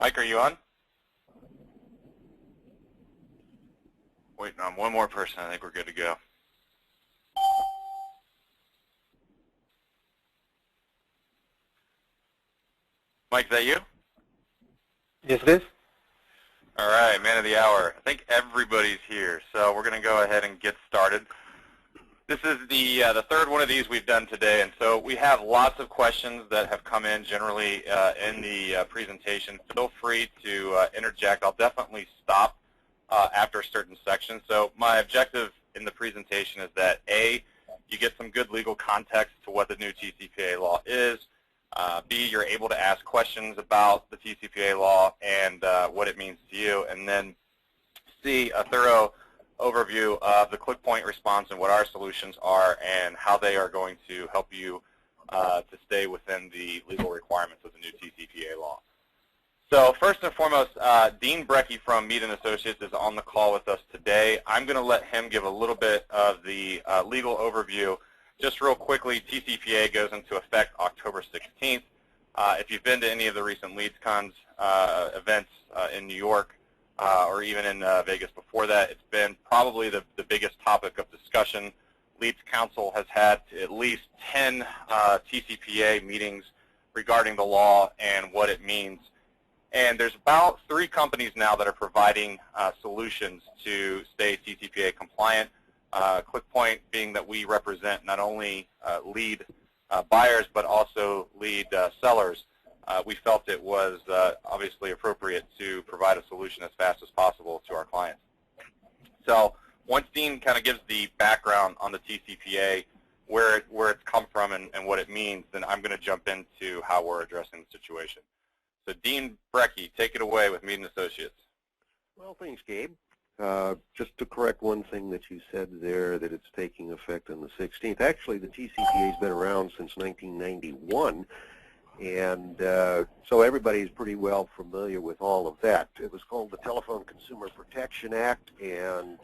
Mike, are you on? Waiting on one more person. I think we're good to go. Mike, is that you? Yes, it is. All right, man of the hour. I think everybody's here, so we're going to go ahead and get started. This is the third one of these we've done today, and so we have lots of questions that have come in generally in the presentation. Feel free to interject. I'll definitely stop after certain sections. So my objective in the presentation is that A, you get some good legal context to what the new TCPA law is. B, you're able to ask questions about the TCPA law and what it means to you. And then C, a thorough overview of the click point response and what our solutions are and how they are going to help you to stay within the legal requirements of the new TCPA law. So first and foremost, Dean Brecky from Mead & Associates is on the call with us today. I'm going to let him give a little bit of the legal overview. Just real quickly, TCPA goes into effect October 16th. If you've been to any of the recent LeadsCon events in New York or even in Vegas before that, it's been probably the biggest topic of discussion. Leads Council has had at least 10 TCPA meetings regarding the law and what it means. And there's about 3 companies now that are providing solutions to stay TCPA compliant. ClickPoint being that we represent not only lead buyers but also lead sellers. We felt it was obviously appropriate to provide a solution as fast as possible to our clients. So once Dean kind of gives the background on the TCPA, where it's come from and what it means, then I'm going to jump into how we're addressing the situation. So Dean Brecky, take it away with Mead & Associates. Well, thanks, Gabe. Just to correct one thing that you said there, that it's taking effect on the 16th. Actually, the TCPA has been around since 1991, and so everybody's pretty well familiar with all of that. It was called the Telephone Consumer Protection Act, and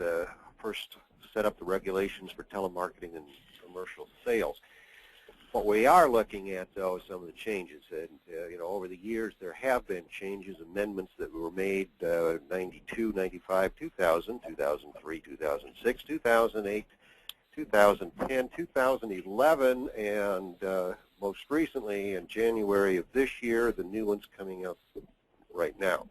first set up the regulations for telemarketing and commercial sales. What we are looking at, though, is some of the changes. And, over the years, there have been changes, amendments that were made 92, 95, 2000, 2003, 2006, 2008, 2010, 2011, and most recently in January of this year, the new ones coming up right now.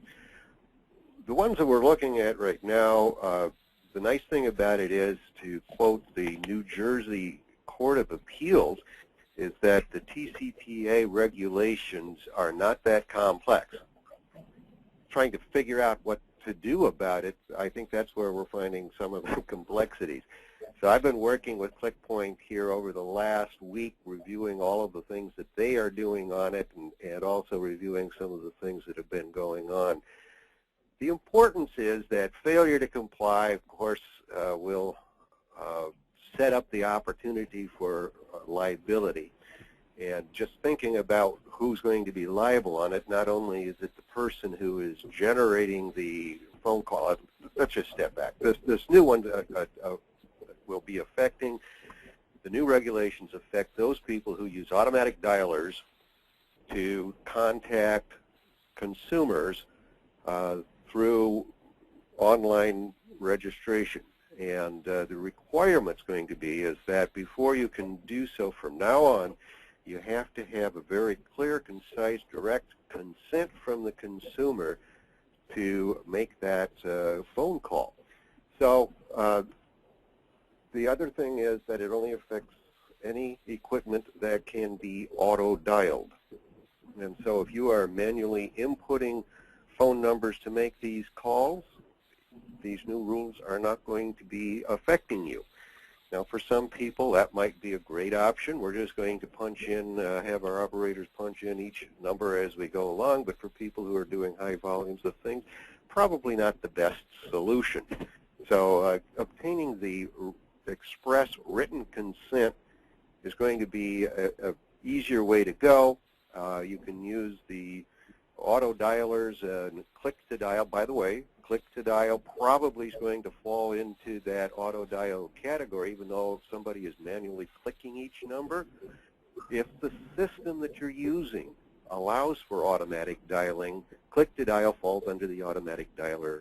The ones that we're looking at right now, the nice thing about it is, to quote the New Jersey Court of Appeals, is that the TCPA regulations are not that complex. Trying to figure out what to do about it, I think that's where we're finding some of the complexities. So I've been working with ClickPoint here over the last week, reviewing all of the things that they are doing on it and also reviewing some of the things that have been going on. The importance is that failure to comply, of course, will set up the opportunity for liability. And just thinking about who's going to be liable on it, not only is it the person who is generating the phone call. Let's just step back. This new one will be affecting, the new regulations affect those people who use automatic dialers to contact consumers through online registration. And the requirement's going to be is that before you can do so from now on, you have to have a very clear, concise, direct consent from the consumer to make that phone call. So the other thing is that it only affects any equipment that can be auto-dialed. And so if you are manually inputting phone numbers to make these calls, these new rules are not going to be affecting you. Now, for some people, that might be a great option. We're just going to punch in, have our operators punch in each number as we go along. But for people who are doing high volumes of things, probably not the best solution. So obtaining the express written consent is going to be an easier way to go. You can use the auto dialers and click to dial. By the way, click to dial probably is going to fall into that auto dial category, even though somebody is manually clicking each number. If the system that you're using allows for automatic dialing, click to dial falls under the automatic dialer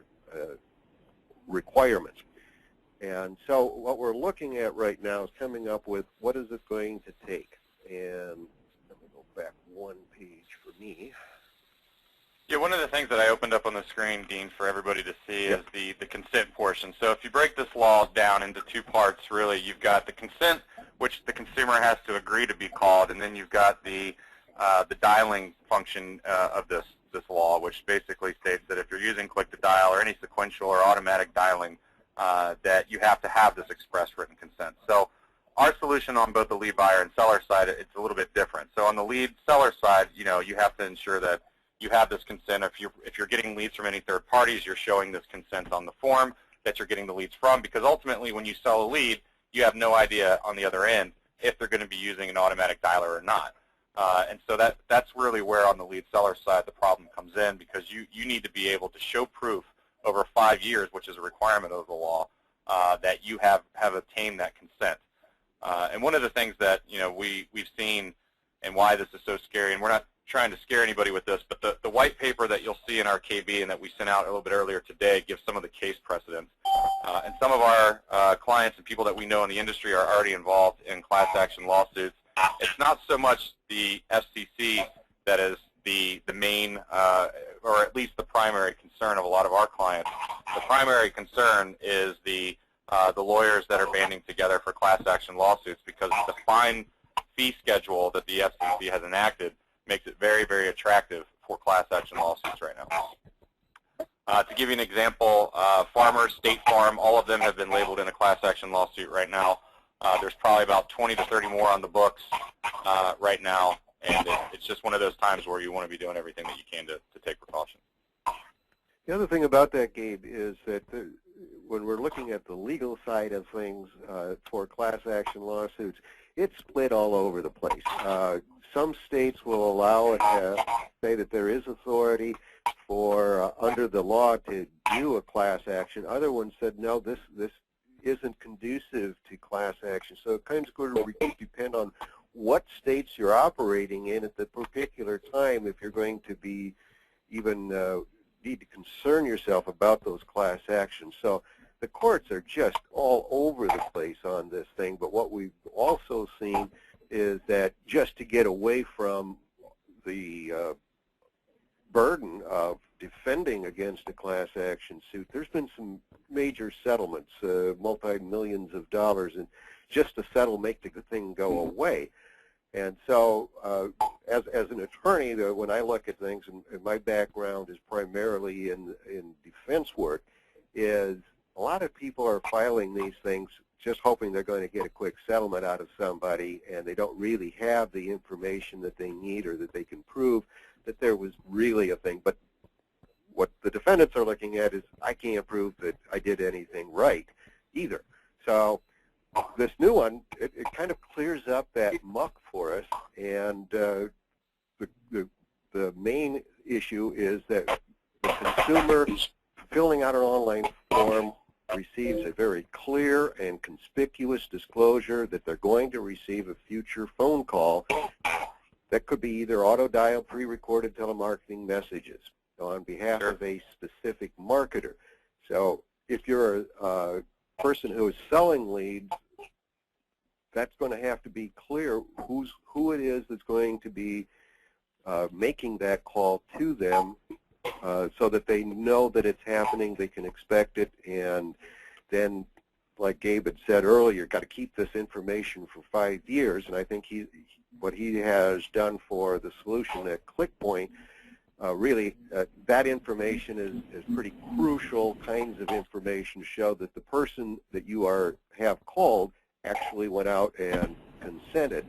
requirements. And so what we're looking at right now is coming up with what is it going to take. And let me go back one page for me. Yeah, one of the things that I opened up on the screen, Dean, for everybody to see is the consent portion. So if you break this law down into two parts, really, you've got the consent, which the consumer has to agree to be called, and then you've got the dialing function of this law, which basically states that if you're using click to dial or any sequential or automatic dialing, that you have to have this express written consent. So our solution on both the lead buyer and seller side, it's a little bit different. So on the lead seller side, you have to ensure that you have this consent. If you're getting leads from any third parties, you're showing this consent on the form that you're getting the leads from, because ultimately when you sell a lead, you have no idea on the other end if they're going to be using an automatic dialer or not. And so that's really where on the lead seller side the problem comes in, because you need to be able to show proof over 5 years, which is a requirement of the law, that you have obtained that consent. And one of the things that we've seen and why this is so scary, and we're not trying to scare anybody with this, but the white paper that you'll see in our KB and that we sent out a little bit earlier today gives some of the case precedents. And some of our clients and people that we know in the industry are already involved in class action lawsuits. It's not so much the FCC that is the main, or at least the primary concern of a lot of our clients. The primary concern is the lawyers that are banding together for class action lawsuits, because the fine fee schedule that the FCC has enacted makes it very, very attractive for class action lawsuits right now. To give you an example, Farmers, State Farm, all of them have been labeled in a class action lawsuit right now. There's probably about 20 to 30 more on the books right now, and it's just one of those times where you want to be doing everything that you can to take precautions. The other thing about that, Gabe, is that when we're looking at the legal side of things for class action lawsuits, it's split all over the place. Some states will allow it to say that there is authority for under the law to do a class action. Other ones said, no, this isn't conducive to class action. So it kind of going to depend on what states you're operating in at the particular time if you're going to be even need to concern yourself about those class actions. So the courts are just all over the place on this thing, but what we've also seen is that just to get away from the burden of defending against a class action suit, there's been some major settlements, multi-millions of dollars, and just to settle, make the thing go away. And so as an attorney, when I look at things, and my background is primarily in defense work, is a lot of people are filing these things just hoping they're going to get a quick settlement out of somebody, and they don't really have the information that they need or that they can prove that there was really a thing. But what the defendants are looking at is, I can't prove that I did anything right either. So this new one, it kind of clears up that muck for us, and the main issue is that the consumer filling out an online form receives a very clear and conspicuous disclosure that they're going to receive a future phone call that could be either auto-dial pre-recorded telemarketing messages on behalf of a specific marketer. So if you're a person who is selling leads, that's going to have to be clear who it is that's going to be making that call to them, so that they know that it's happening, they can expect it, and then, like Gabe had said earlier, got to keep this information for 5 years. And I think what he has done for the solution at ClickPoint, really, that information is pretty crucial kinds of information to show that the person that you have called actually went out and consented,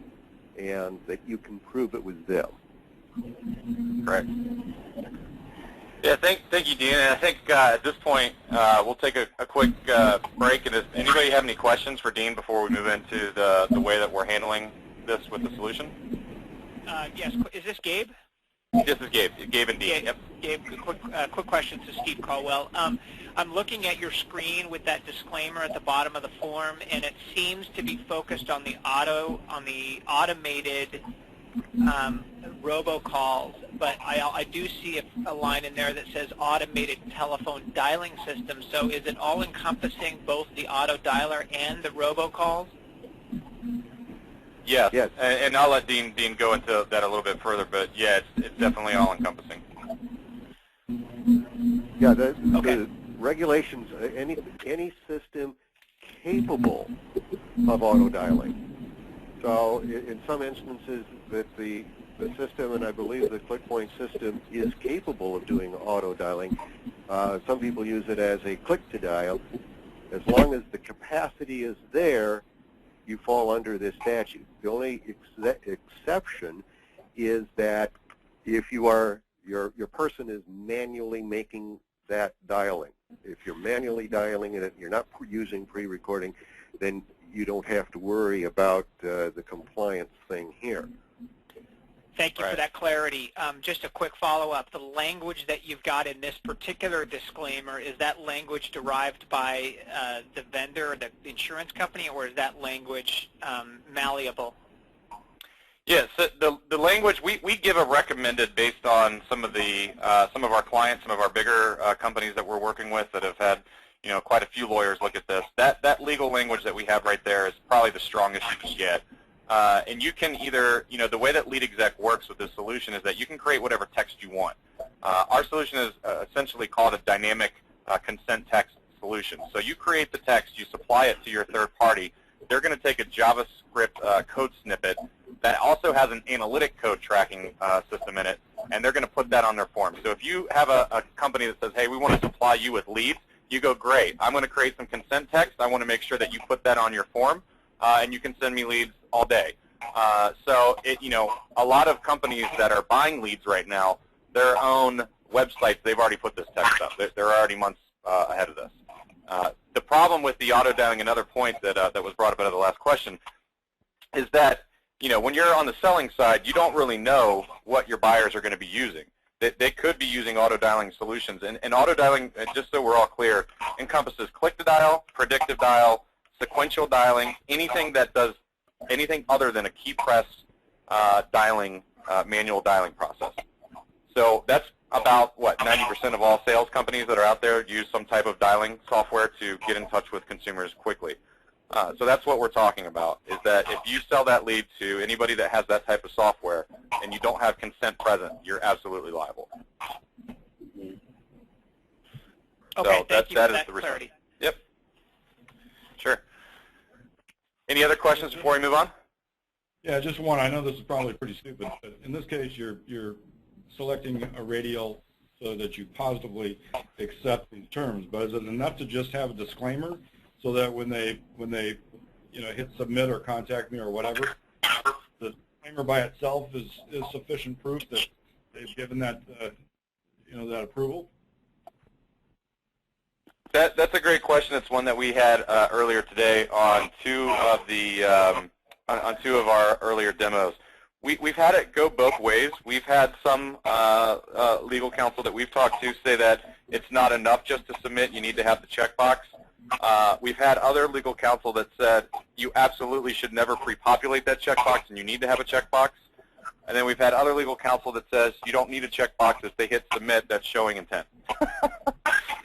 and that you can prove it was them. Correct. Yeah, thank you, Dean. And I think at this point we'll take a quick break. And does anybody have any questions for Dean before we move into the way that we're handling this with the solution? Yes. Is this Gabe? This is Gabe. Gabe and Dean. Yep. Gabe, quick question to Steve Caldwell. I'm looking at your screen with that disclaimer at the bottom of the form, and it seems to be focused on the automated robocalls. but I do see a line in there that says automated telephone dialing system. So is it all encompassing both the auto dialer and the robocalls? Yes, Yes. and I'll let Dean go into that a little bit further, but yeah, it's definitely all-encompassing. Yeah, Okay. the regulations, any system capable of auto dialing. So in some instances that the system, and I believe the ClickPoint system, is capable of doing auto dialing. Some people use it as a click to dial. As long as the capacity is there, you fall under this statute. The only exception is that if your person is manually making that dialing. If you're manually dialing it, you're not using pre-recording, then you don't have to worry about the compliance thing here. Thank you for that clarity. Just a quick follow-up. The language that you've got in this particular disclaimer, is that language derived by the vendor, the insurance company, or is that language malleable? Yes, the language we give a recommended based on some of our clients, some of our bigger companies that we're working with that have had quite a few lawyers look at this. That legal language that we have right there is probably the strongest you can get. And you can either, the way that Lead Exec works with this solution is that you can create whatever text you want. Our solution is essentially called a dynamic consent text solution. So you create the text, you supply it to your third party. They're going to take a JavaScript code snippet that also has an analytic code tracking system in it, and they're going to put that on their form. So if you have a company that says, hey, we want to supply you with leads, you go, great, I'm going to create some consent text. I want to make sure that you put that on your form, and you can send me leads all day. So a lot of companies that are buying leads right now, their own websites, they've already put this text up. They're already months ahead of this. The problem with the auto dialing, another point that was brought up out of the last question, is that when you're on the selling side, you don't really know what your buyers are going to be using. They could be using auto dialing solutions, and auto dialing, just so we're all clear, encompasses click to dial, predictive dial, sequential dialing, anything that does anything other than a key press dialing, manual dialing process. So that's about, what, 90% of all sales companies that are out there use some type of dialing software to get in touch with consumers quickly. So that's what we're talking about, is that if you sell that lead to anybody that has that type of software and you don't have consent present, you're absolutely liable. Okay, so thank you for that that is the clarity. Yep. Sure. Any other questions before we move on? Yeah, just one. I know this is probably pretty stupid, but in this case, you're selecting a radial so that you positively accept these terms. But is it enough to just have a disclaimer so that when they hit submit or contact me or whatever, the disclaimer by itself is sufficient proof that they've given that that approval? That's a great question. It's one that we had earlier today on two of our earlier demos. We've had it go both ways. We've had some legal counsel that we've talked to say that it's not enough just to submit. You need to have the checkbox. We've had other legal counsel that said you absolutely should never pre-populate that checkbox and you need to have a checkbox. And then we've had other legal counsel that says you don't need a checkbox. If they hit submit, that's showing intent.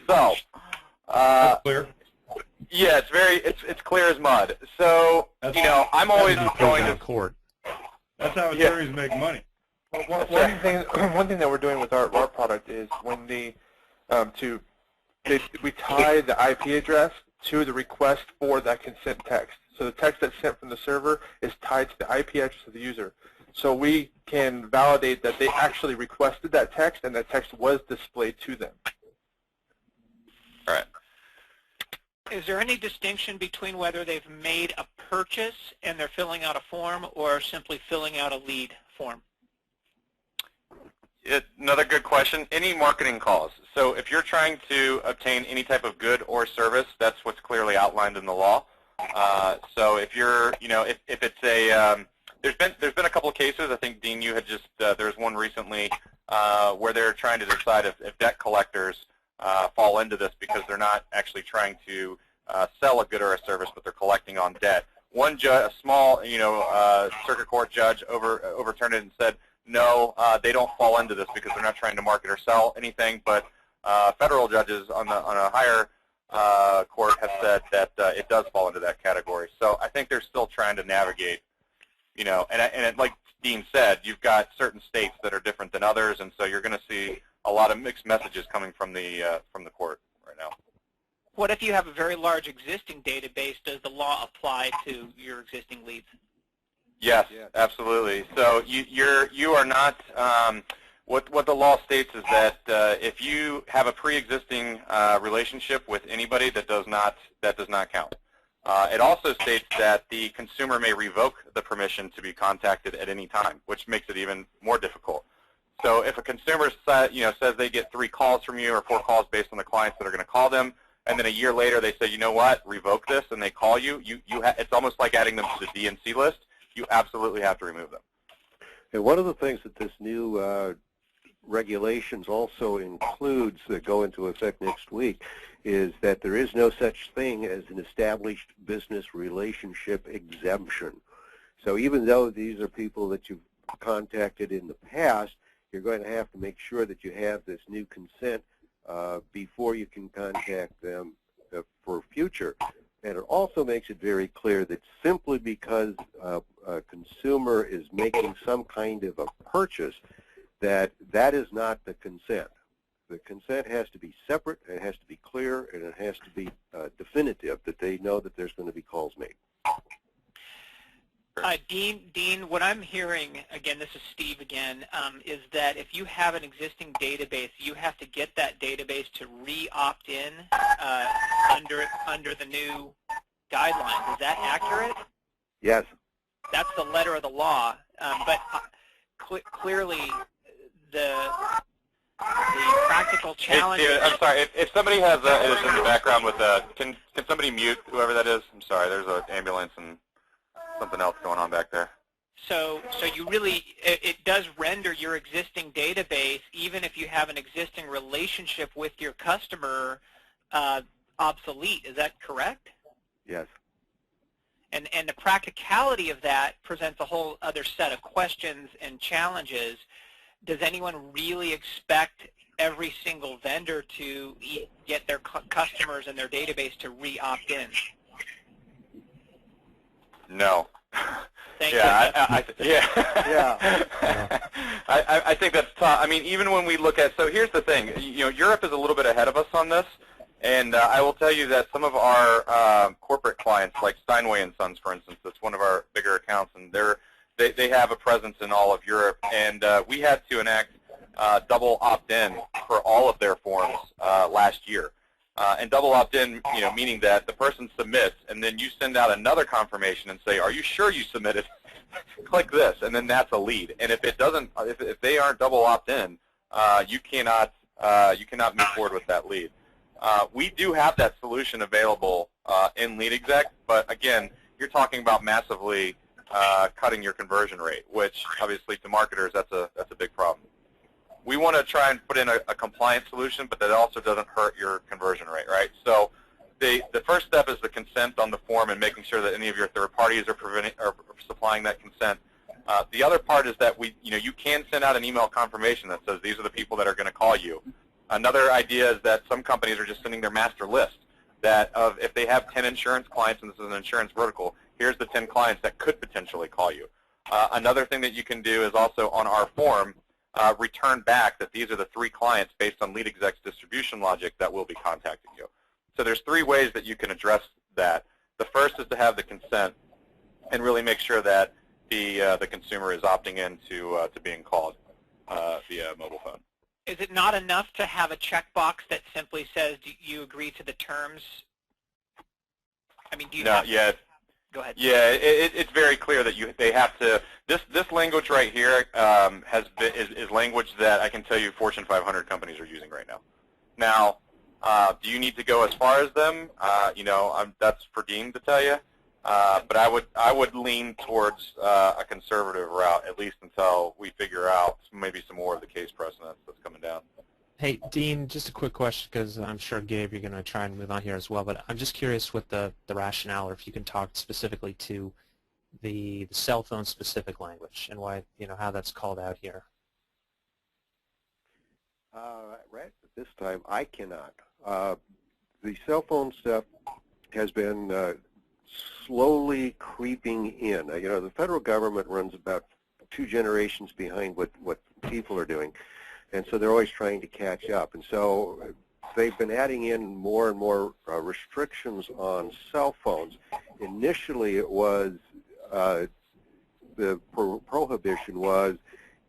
So. That's clear. Yeah, it's clear as mud. So I'm always going to court. That's how attorneys make money. Well, one thing that we're doing with our product is when we tie the IP address to the request for that consent text. So the text that's sent from the server is tied to the IP address of the user. So we can validate that they actually requested that text and that text was displayed to them. All right. Is there any distinction between whether they've made a purchase and they're filling out a form or simply filling out a lead form? Another good question. Any marketing calls. So if you're trying to obtain any type of good or service, that's what's clearly outlined in the law. So if you're, if it's a, there's been a couple of cases. I think Dean, you had just there's one recently where they're trying to decide if debt collectors fall into this because they're not actually trying to sell a good or a service, but they're collecting on debt. One judge, a small, circuit court judge overturned it and said no, they don't fall into this because they're not trying to market or sell anything. But federal judges on a higher court have said that it does fall into that category. So I think they're still trying to navigate, and like Dean said, you've got certain states that are different than others, and so you're going to see a lot of mixed messages coming from the court right now. What if you have a very large existing database? Does the law apply to your existing leads? Yes, absolutely. So you are not. What the law states is that if you have a pre-existing relationship with anybody, that does not count. It also states that the consumer may revoke the permission to be contacted at any time, which makes it even more difficult. So if a consumer says they get 3 calls from you or 4 calls based on the clients that are going to call them, and then a year later they say, you know what, revoke this, and they call you, it's almost like adding them to the DNC list. You absolutely have to remove them. And one of the things that this new regulations also includes that go into effect next week is that there is no such thing as an established business relationship exemption. So even though these are people that you've contacted in the past, you're going to have to make sure that you have this new consent before you can contact them for future. And it also makes it very clear that simply because a consumer is making some kind of a purchase, that is not the consent. The consent has to be separate, it has to be clear, and it has to be definitive that they know that there's going to be calls made. Dean, what I'm hearing, again, this is Steve again, is that if you have an existing database, you have to get that database to re-opt in under the new guidelines. Is that accurate? Yes. That's the letter of the law, but clearly the practical challenge. Hey, Steve, I'm sorry. If somebody is in the background with can somebody mute whoever that is? I'm sorry. There's an ambulance and something else going on back there. So you really, it does render your existing database, even if you have an existing relationship with your customer, obsolete. Is that correct? Yes. And the practicality of that presents a whole other set of questions and challenges. Does anyone really expect every single vendor to get their customers and their database to re-opt in? No. Thank you. I think that's tough. I mean, even when we look at, so here's the thing, Europe is a little bit ahead of us on this, and I will tell you that some of our corporate clients, like Steinway & Sons, for instance, that's one of our bigger accounts, and they have a presence in all of Europe, and we had to enact double opt-in for all of their forms last year. And double opt-in, meaning that the person submits, and then you send out another confirmation and say, "Are you sure you submitted?" Click this, and then that's a lead. And if it doesn't, if they aren't double opt-in, you cannot move forward with that lead. We do have that solution available in LeadExec, but again, you're talking about massively cutting your conversion rate, which obviously to marketers that's a big problem. We want to try and put in a compliant solution, but that also doesn't hurt your conversion rate, right? So the first step is the consent on the form and making sure that any of your third parties are supplying that consent. The other part is that you can send out an email confirmation that says these are the people that are going to call you. Another idea is that some companies are just sending their master list that if they have 10 insurance clients, and this is an insurance vertical, here's the 10 clients that could potentially call you. Another thing that you can do is also on our form, return back that these are the 3 clients based on LeadExec's distribution logic that will be contacting you. So there's 3 ways that you can address that. The first is to have the consent and really make sure that the consumer is opting in to being called via mobile phone. Is it not enough to have a checkbox that simply says, do you agree to the terms? I mean, do you have to? Go ahead. Yeah, it's very clear that they have to. This language right here is language that I can tell you Fortune 500 companies are using right now. Now, do you need to go as far as them? That's for Dean to tell you. But I would lean towards a conservative route, at least until we figure out maybe some more of the case precedents that's coming down. Hey, Dean, just a quick question, because I'm sure, Gabe, you're going to try and move on here as well, but I'm just curious what the rationale, or if you can talk specifically to the cell phone specific language and why, how that's called out here. Right at this time, I cannot. The cell phone stuff has been slowly creeping in. The federal government runs about 2 generations behind what people are doing, and so they're always trying to catch up. And so they've been adding in more and more restrictions on cell phones. Initially, it was the prohibition was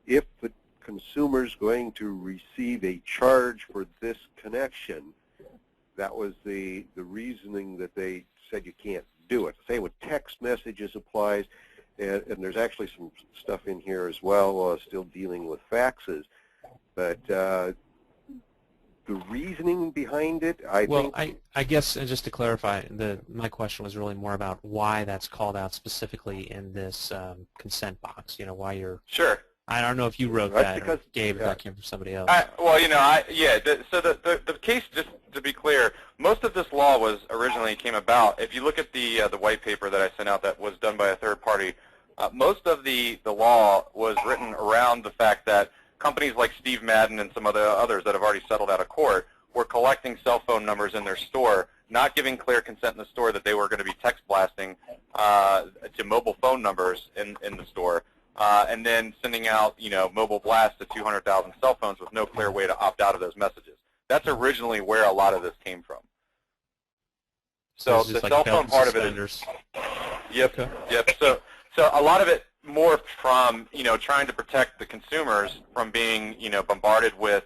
if the consumer's going to receive a charge for this connection. That was the reasoning that they said you can't do it. Same with text messages applies, and there's actually some stuff in here as well, still dealing with faxes. But the reasoning behind it, I guess, and just to clarify, my question was really more about why that's called out specifically in this consent box. Why you're Sure. I don't know if you wrote That's that, because, or Dave, if that came from somebody else. So the case, just to be clear, most of this law came about. If you look at the white paper that I sent out that was done by a third party, most of the law was written around the fact that companies like Steve Madden and some others that have already settled out of court were collecting cell phone numbers in their store, not giving clear consent in the store that they were going to be text blasting to mobile phone numbers in the store. And then sending out, mobile blasts to 200,000 cell phones with no clear way to opt out of those messages. That's originally where a lot of this came from. So the cell phone part of it is, yep. So a lot of it morphed from, trying to protect the consumers from being, bombarded with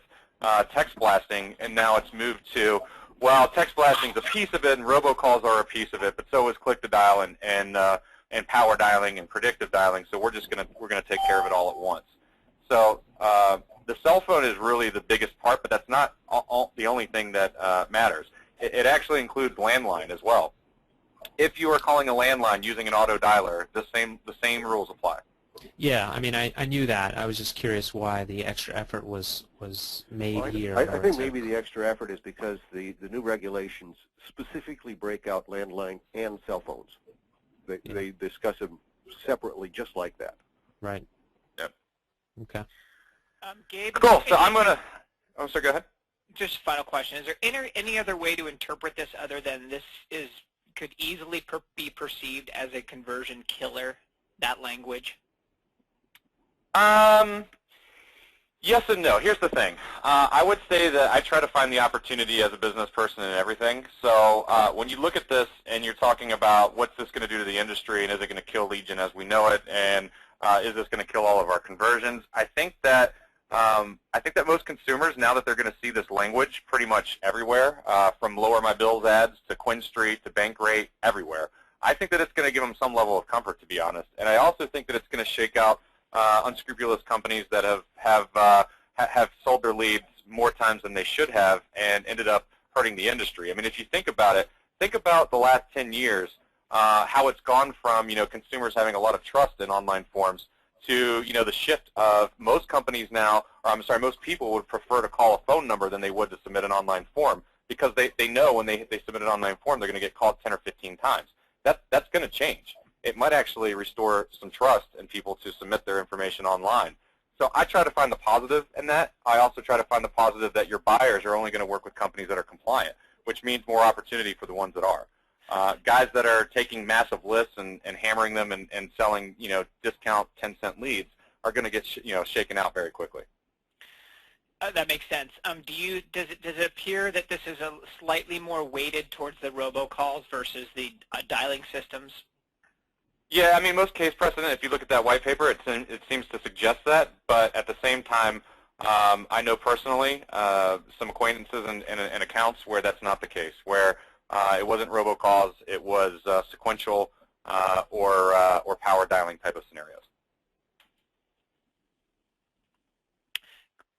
text blasting, and now it's moved to, well, text blasting is a piece of it, and robocalls are a piece of it, but so is click-to-dial and power dialing and predictive dialing. So we're gonna take care of it all at once. So the cell phone is really the biggest part, but that's not the only thing that matters. It actually includes landline as well. If you are calling a landline using an auto dialer, the same rules apply. Yeah, I mean, I knew that. I was just curious why the extra effort was made here. I think maybe the extra effort is because the new regulations specifically break out landline and cell phones. They discuss them separately, just like that. Right. Yep. Okay. Gabe. Cool. So I'm gonna. Oh, sorry. Go ahead. Just final question: is there any other way to interpret this other than this could easily be perceived as a conversion killer? That language. Yes and no. Here's the thing. I would say that I try to find the opportunity as a business person in everything. So when you look at this and you're talking about what's this going to do to the industry, and is it going to kill Legion as we know it, and is this going to kill all of our conversions? I think that most consumers, now that they're going to see this language pretty much everywhere, from Lower My Bills ads to Quinn Street to Bankrate, everywhere, I think that it's going to give them some level of comfort, to be honest. And I also think that it's going to shake out unscrupulous companies that have sold their leads more times than they should have and ended up hurting the industry. I mean, if you think about it, think about the last 10 years, how it's gone from, consumers having a lot of trust in online forums to, the shift of most companies now, or I'm sorry, most people would prefer to call a phone number than they would to submit an online form, because they know when they submit an online form, they're going to get called 10 or 15 times. That's going to change. It might actually restore some trust in people to submit their information online. So I try to find the positive in that. I also try to find the positive that your buyers are only going to work with companies that are compliant, which means more opportunity for the ones that are. Guys that are taking massive lists and hammering them and selling, discount 10-cent leads are going to get, shaken out very quickly. That makes sense. Does it appear that this is a slightly more weighted towards the robocalls versus the dialing systems? Yeah, I mean, most case precedent, if you look at that white paper, it seems to suggest that. But at the same time, I know personally some acquaintances and accounts where that's not the case, where it wasn't robocalls, it was sequential or power dialing type of scenarios.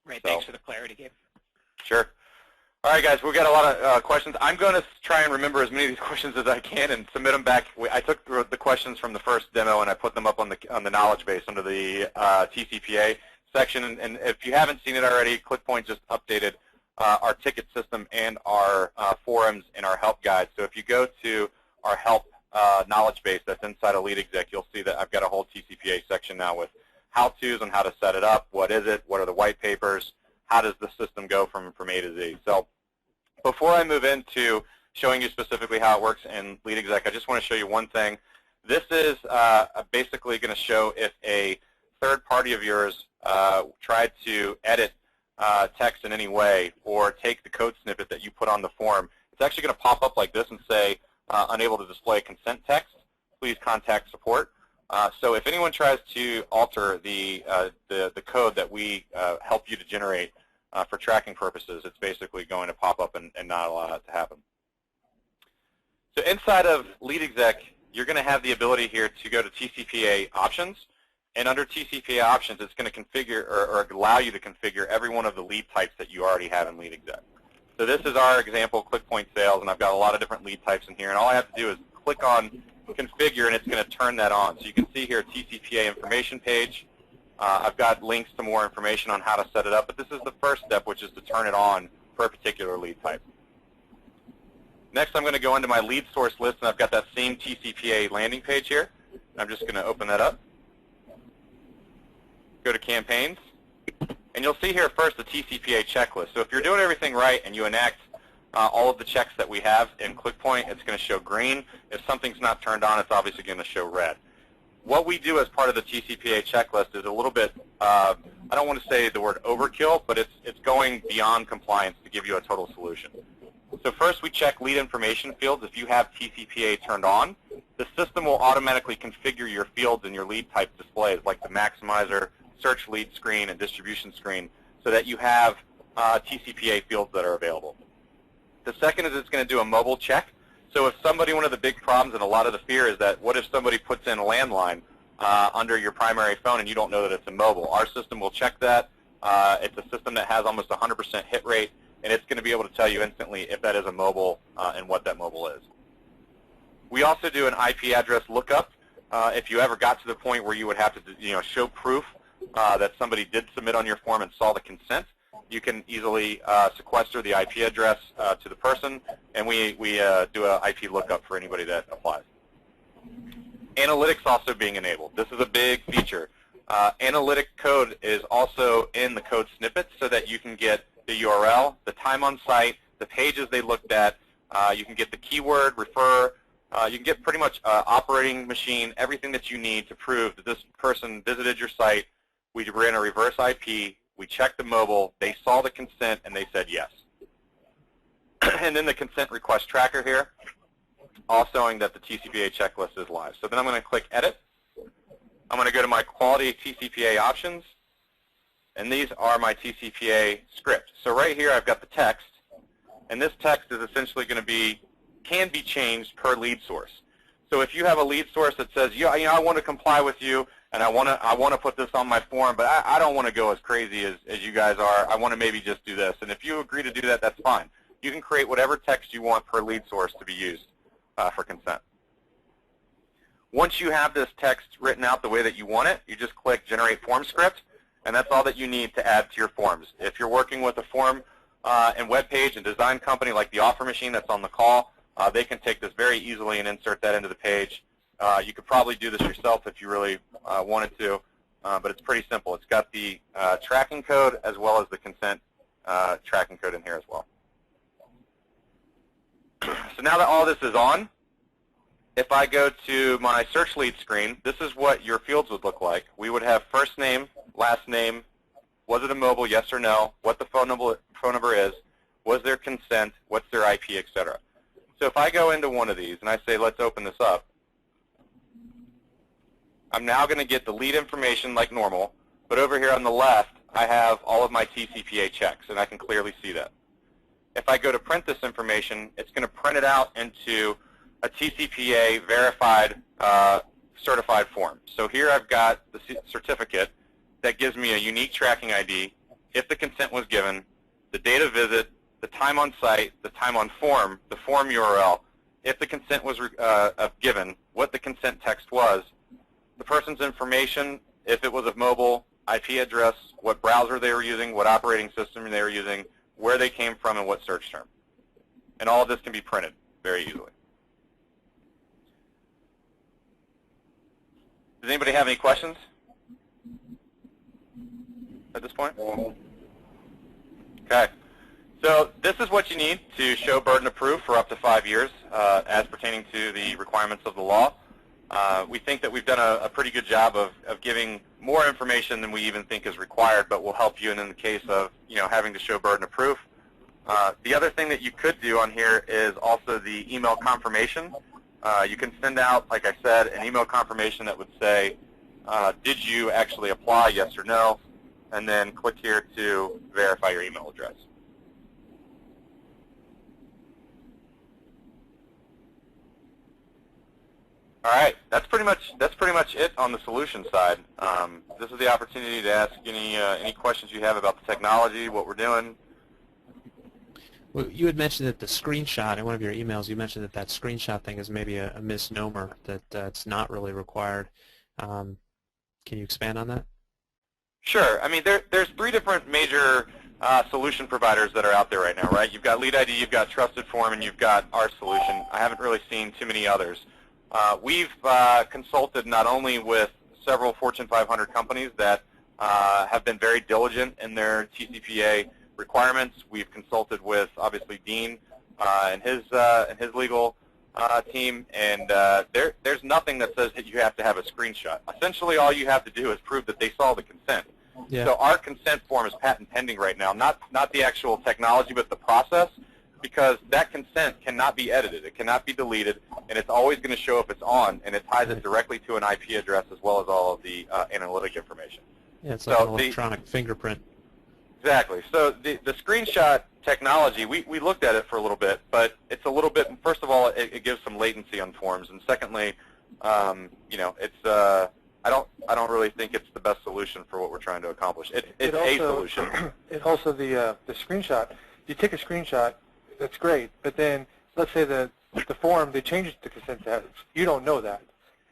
Great, thanks for the clarity, Gabe. Sure. All right, guys, we've got a lot of questions. I'm going to try and remember as many of these questions as I can and submit them back. I took the questions from the first demo and I put them up on the knowledge base under the TCPA section. And if you haven't seen it already, ClickPoint just updated our ticket system and our forums and our help guide. So if you go to our help knowledge base that's inside of LeadExec, you'll see that I've got a whole TCPA section now with how-tos on how to set it up, what is it, what are the white papers, how does the system go from A to Z. So before I move into showing you specifically how it works in LeadExec, I just want to show you one thing. This is basically going to show if a third party of yours tried to edit text in any way or take the code snippet that you put on the form. It's actually going to pop up like this and say, unable to display consent text, please contact support. So if anyone tries to alter the code that we help you to generate for tracking purposes, it's basically going to pop up and not allow that to happen. So inside of LeadExec, you're going to have the ability here to go to TCPA options. And under TCPA options, it's going to configure or allow you to configure every one of the lead types that you already have in LeadExec. So this is our example, ClickPoint Sales, and I've got a lot of different lead types in here. And all I have to do is click on Configure, and it's going to turn that on. So you can see here TCPA information page. I've got links to more information on how to set it up, but this is the first step, which is to turn it on for a particular lead type. Next, I'm going to go into my lead source list, and I've got that same TCPA landing page here. I'm just going to open that up. Go to Campaigns, and you'll see here first the TCPA checklist. So if you're doing everything right and you enact all of the checks that we have in ClickPoint, it's going to show green. If something's not turned on, it's obviously going to show red. What we do as part of the TCPA checklist is a little bit, I don't want to say the word overkill, but it's going beyond compliance to give you a total solution. So first we check lead information fields. If you have TCPA turned on, the system will automatically configure your fields and your lead type displays, like the maximizer, search lead screen, and distribution screen, so that you have TCPA fields that are available. The second is it's going to do a mobile check. So if somebody, one of the big problems and a lot of the fear is that what if somebody puts in a landline under your primary phone and you don't know that it's a mobile? Our system will check that. It's a system that has almost 100% hit rate, and it's going to be able to tell you instantly if that is a mobile and what that mobile is. We also do an IP address lookup. If you ever got to the point where you would have to show proof that somebody did submit on your form and saw the consent, you can easily sequester the IP address to the person, and we do an IP lookup for anybody that applies. Analytics also being enabled. This is a big feature. Analytic code is also in the code snippets so that you can get the URL, the time on site, the pages they looked at. You can get the keyword, refer. You can get pretty much operating machine, everything that you need to prove that this person visited your site. We ran a reverse IP. We checked the mobile. They saw the consent, and they said yes. And then the consent request tracker here, all showing that the TCPA checklist is live. So then I'm going to click Edit. I'm going to go to my Quality TCPA options, and these are my TCPA scripts. So right here I've got the text, and this text is essentially going to can be changed per lead source. So if you have a lead source that says, yeah, I want to comply with you, and I want to put this on my form, but I don't want to go as crazy as you guys are. I want to maybe just do this. And if you agree to do that, that's fine. You can create whatever text you want per lead source to be used for consent. Once you have this text written out the way that you want it, you just click Generate Form Script, and that's all that you need to add to your forms. If you're working with a form and web page and design company like the Offer Machine that's on the call, they can take this very easily and insert that into the page. You could probably do this yourself if you really wanted to, but it's pretty simple. It's got the tracking code as well as the consent tracking code in here as well. So now that all this is on, if I go to my search lead screen, this is what your fields would look like. We would have first name, last name, was it a mobile, yes or no, what the phone number is, was there consent, what's their IP, etc. So if I go into one of these and I say, let's open this up, I'm now going to get the lead information like normal, but over here on the left, I have all of my TCPA checks, and I can clearly see that. If I go to print this information, it's going to print it out into a TCPA verified certified form. So here I've got the certificate that gives me a unique tracking ID, if the consent was given, the date of visit, the time on site, the time on form, the form URL, if the consent was given, what the consent text was, the person's information, if it was a mobile, IP address, what browser they were using, what operating system they were using, where they came from, and what search term. And all of this can be printed very easily. Does anybody have any questions at this point? Okay. So this is what you need to show burden of proof for up to 5 years as pertaining to the requirements of the law. We think that we've done a pretty good job of giving more information than we even think is required, but will help you in the case of having to show burden of proof. The other thing that you could do on here is also the email confirmation. You can send out, like I said, an email confirmation that would say, did you actually apply, yes or no, and then click here to verify your email address. All right, that's pretty much it on the solution side. This is the opportunity to ask any questions you have about the technology, what we're doing. Well, you had mentioned that the screenshot in one of your emails. You mentioned that screenshot thing is maybe a misnomer, that it's not really required. Can you expand on that? Sure. I mean, there's 3 different major solution providers that are out there right now, right? You've got LeadID, you've got Trusted Form, and you've got our solution. I haven't really seen too many others. We've consulted not only with several Fortune 500 companies that have been very diligent in their TCPA requirements. We've consulted with, obviously, Dean and his legal team, and there's nothing that says that you have to have a screenshot. Essentially, all you have to do is prove that they saw the consent. Yeah. So our consent form is patent pending right now, not the actual technology, but the process, because that consent cannot be edited. It cannot be deleted, and it's always going to show if it's on, and it ties it directly to an IP address as well as all of the analytic information. Yeah, it's like an electronic fingerprint. Exactly. So the screenshot technology, we looked at it for a little bit, but it's a little bit, first of all, it gives some latency on forms, and secondly, it's I don't really think it's the best solution for what we're trying to accomplish. It's a solution. It also the screenshot. You take a screenshot, that's great, but then let's say the form, they change it to consent text. You don't know that,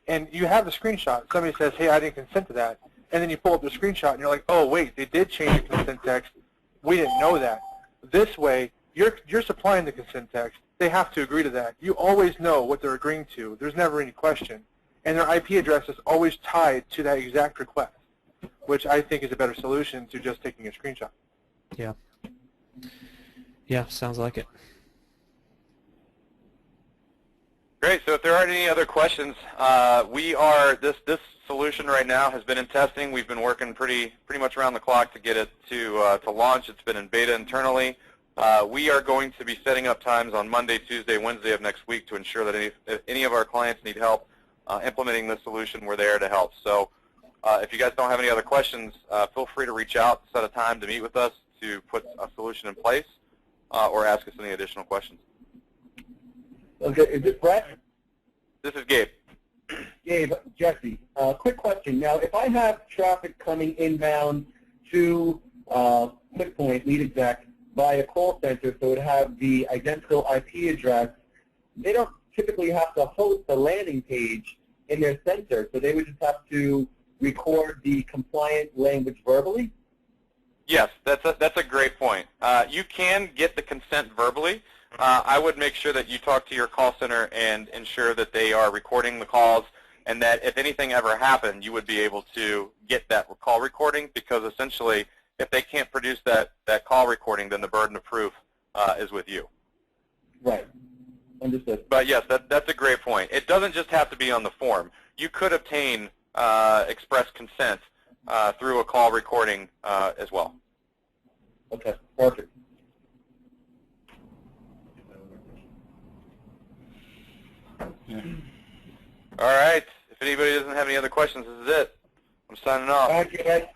and you have the screenshot. Somebody says, "Hey, I didn't consent to that," and then you pull up the screenshot, and you're like, "Oh, wait, they did change the consent text. We didn't know that." This way, you're supplying the consent text. They have to agree to that. You always know what they're agreeing to. There's never any question. And their IP address is always tied to that exact request, which I think is a better solution to just taking a screenshot. Yeah. Yeah, sounds like it. Great. So if there aren't any other questions, this solution right now has been in testing. We've been working pretty much around the clock to get it to launch. It's been in beta internally. We are going to be setting up times on Monday, Tuesday, Wednesday of next week to ensure that if any of our clients need help implementing this solution, we're there to help. So if you guys don't have any other questions, feel free to reach out, set a time to meet with us to put a solution in place, or ask us any additional questions. Okay, is this Brett? This is Gabe. Gabe, Jesse. Quick question. Now, if I have traffic coming inbound to QuickPoint, lead exec, by a call center, so it have the identical IP address, they don't typically have to host a landing page in their center, so they would just have to record the compliant language verbally? Yes, that's a great point. You can get the consent verbally. I would make sure that you talk to your call center and ensure that they are recording the calls, and that if anything ever happened, you would be able to get that call recording, because essentially, if they can't produce that call recording, then the burden of proof is with you. Right. Understood. But yes, that's a great point. It doesn't just have to be on the form. You could obtain express consent through a call recording as well. Okay, perfect. Yeah. All right. If anybody doesn't have any other questions, this is it. I'm signing off. Thank you, guys.